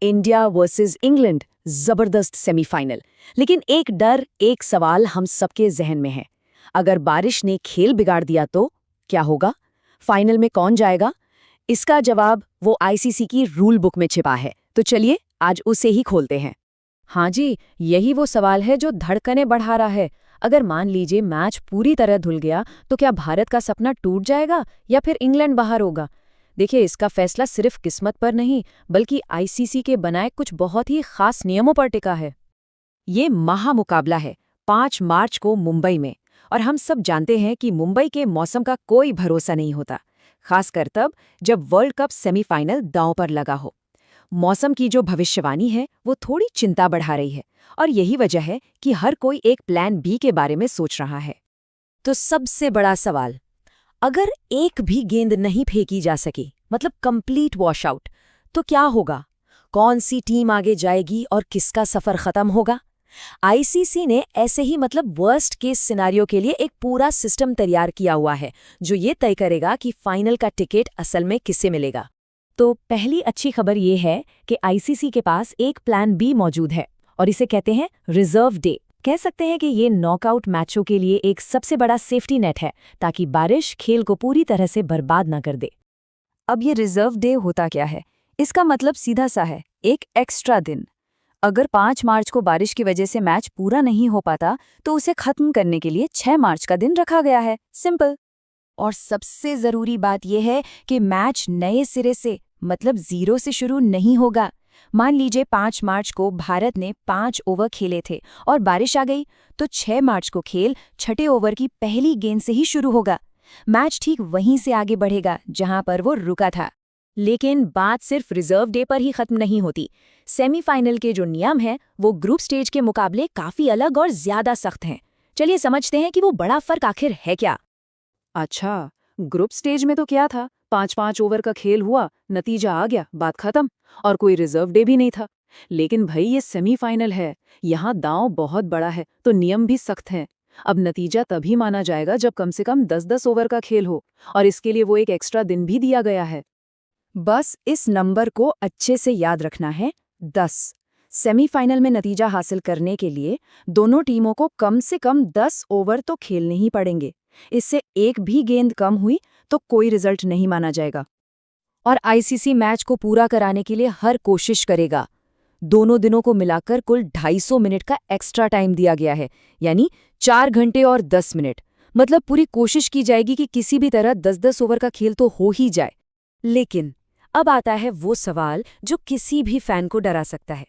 India versus England, जबरदस्त semifinal. लेकिन एक डर, एक सवाल हम सबके जहन में है। अगर बारिश ने खेल बिगाड़ दिया तो क्या होगा? फाइनल में कौन जाएगा? इसका जवाब वो आईसीसी की रूल बुक में छिपा है। तो चलिए आज उसे ही खोलते हैं। हाँ जी, यही वो सवाल है जो धड़कनें बढ़ा रहा है। अगर मान लीजिए मैच पूरी तरह धुल गया तो क्या भारत का सपना टूट जाएगा या फिर इंग्लैंड बाहर होगा? देखिए, इसका फैसला सिर्फ किस्मत पर नहीं बल्कि आईसीसी के बनाए कुछ बहुत ही खास नियमों पर टिका है। ये महामुकाबला है 5 मार्च को मुंबई में, और हम सब जानते हैं कि मुंबई के मौसम का कोई भरोसा नहीं होता, खासकर तब जब वर्ल्ड कप सेमीफाइनल दांव पर लगा हो। मौसम की जो भविष्यवाणी है वो थोड़ी चिंता बढ़ा रही है, और यही वजह है कि हर कोई एक प्लान बी के बारे में सोच रहा है। तो सबसे बड़ा सवाल, अगर एक भी गेंद नहीं फेंकी जा सकी, मतलब कंप्लीट वॉशआउट, तो क्या होगा? कौन सी टीम आगे जाएगी और किसका सफर खत्म होगा? आईसीसी ने ऐसे ही मतलब वर्स्ट केस सिनेरियो के लिए एक पूरा सिस्टम तैयार किया हुआ है, जो ये तय करेगा कि फाइनल का टिकट असल में किसे मिलेगा। तो पहली अच्छी खबर ये है कि आईसीसी के पास एक प्लान बी मौजूद है, और इसे कहते हैं रिजर्व डे। कह सकते हैं कि ये नॉकआउट मैचों के लिए एक सबसे बड़ा सेफ्टी नेट है, ताकि बारिश खेल को पूरी तरह से बर्बाद ना कर दे। अब ये रिजर्व डे होता क्या है? इसका मतलब सीधा सा है, एक एक्स्ट्रा दिन। अगर 5 मार्च को बारिश की वजह से मैच पूरा नहीं हो पाता तो उसे खत्म करने के लिए 6 मार्च का दिन रखा गया है। सिंपल। और सबसे जरूरी बात यह है कि मैच नए सिरे से, मतलब 0 से शुरू नहीं होगा। मान लीजिए 5 मार्च को भारत ने 5 ओवर खेले थे और बारिश आ गई, तो 6 मार्च को खेल छठे ओवर की पहली गेंद से ही शुरू होगा। मैच ठीक वहीं से आगे बढ़ेगा जहां पर वो रुका था। लेकिन बात सिर्फ रिजर्व डे पर ही खत्म नहीं होती। सेमीफाइनल के जो नियम हैं वो ग्रुप स्टेज के मुकाबले काफी अलग और ज्यादा सख्त हैं। चलिए समझते हैं कि वो बड़ा फर्क आखिर है क्या। अच्छा, ग्रुप स्टेज में तो क्या था? 5-5 ओवर का खेल हुआ, नतीजा आ गया, बात खत्म, और कोई रिजर्व डे भी नहीं था। लेकिन भाई ये सेमीफाइनल है, यहाँ दांव बहुत बड़ा है, तो नियम भी सख्त हैं। अब नतीजा तभी माना जाएगा जब कम से कम 10-10 ओवर का खेल हो, और इसके लिए वो एक एक्स्ट्रा दिन भी दिया गया है। बस इस नंबर को अच्छे से याद रखना है, 10। सेमीफाइनल में नतीजा हासिल करने के लिए दोनों टीमों को कम से कम 10 ओवर तो खेलने ही पड़ेंगे। इससे एक भी गेंद कम हुई तो कोई रिजल्ट नहीं माना जाएगा। और आईसीसी मैच को पूरा कराने के लिए हर कोशिश करेगा। दोनों दिनों को मिलाकर कुल 250 मिनट का एक्स्ट्रा टाइम दिया गया है, यानी 4 घंटे और 10 मिनट। मतलब पूरी कोशिश की जाएगी कि किसी भी तरह 10-10 ओवर का खेल तो हो ही जाए। लेकिन अब आता है वो सवाल जो किसी भी फैन को डरा सकता है।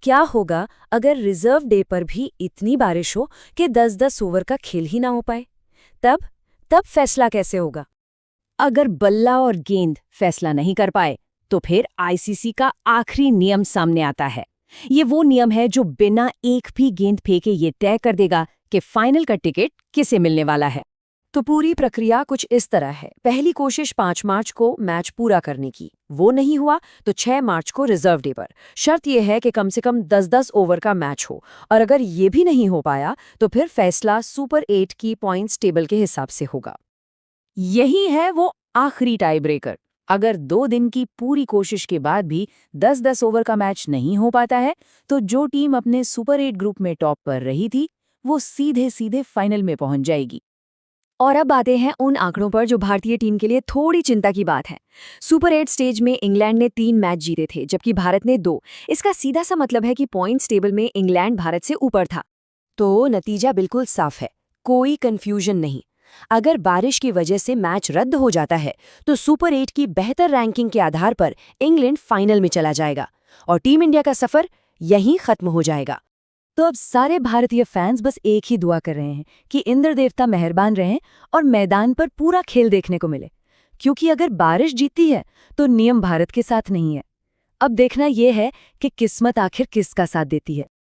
क्या होगा अगर रिजर्व डे पर भी इतनी बारिश हो कि 10-10 ओवर का खेल ही ना हो पाए? तब फैसला कैसे होगा? अगर बल्ला और गेंद फैसला नहीं कर पाए तो फिर आईसीसी का आखिरी नियम सामने आता है। ये वो नियम है जो बिना एक भी गेंद फेंके ये तय कर देगा कि फाइनल का टिकट किसे मिलने वाला है। तो पूरी प्रक्रिया कुछ इस तरह है। पहली कोशिश 5 मार्च को मैच पूरा करने की, वो नहीं हुआ तो 6 मार्च को रिजर्व डे पर। शर्त यह है कि कम से कम 10-10 ओवर का मैच हो, और अगर ये भी नहीं हो पाया तो फिर फैसला सुपर 8 की पॉइंट्स टेबल के हिसाब से होगा। यही है वो आखिरी टाई ब्रेकर। अगर 2 दिन की पूरी कोशिश के बाद भी 10-10 ओवर का मैच नहीं हो पाता है तो जो टीम अपने सुपर 8 ग्रुप में टॉप पर रही थी वो सीधे सीधे फाइनल में पहुंच जाएगी। और अब आते हैं उन आंकड़ों पर जो भारतीय टीम के लिए थोड़ी चिंता की बात है। सुपर 8 स्टेज में इंग्लैंड ने 3 मैच जीते थे जबकि भारत ने 2। इसका सीधा सा मतलब है कि पॉइंट्स टेबल में इंग्लैंड भारत से ऊपर था। तो नतीजा बिल्कुल साफ है, कोई कंफ्यूजन नहीं। अगर बारिश की वजह से मैच रद्द हो जाता है तो सुपर 8 की बेहतर रैंकिंग के आधार पर इंग्लैंड फाइनल में चला जाएगा, और टीम इंडिया का सफर यहीं खत्म हो जाएगा। तो अब सारे भारतीय फैंस बस एक ही दुआ कर रहे हैं कि इंद्र देवता मेहरबान रहें और मैदान पर पूरा खेल देखने को मिले, क्योंकि अगर बारिश जीतती है तो नियम भारत के साथ नहीं है। अब देखना यह है कि किस्मत आखिर किसका साथ देती है।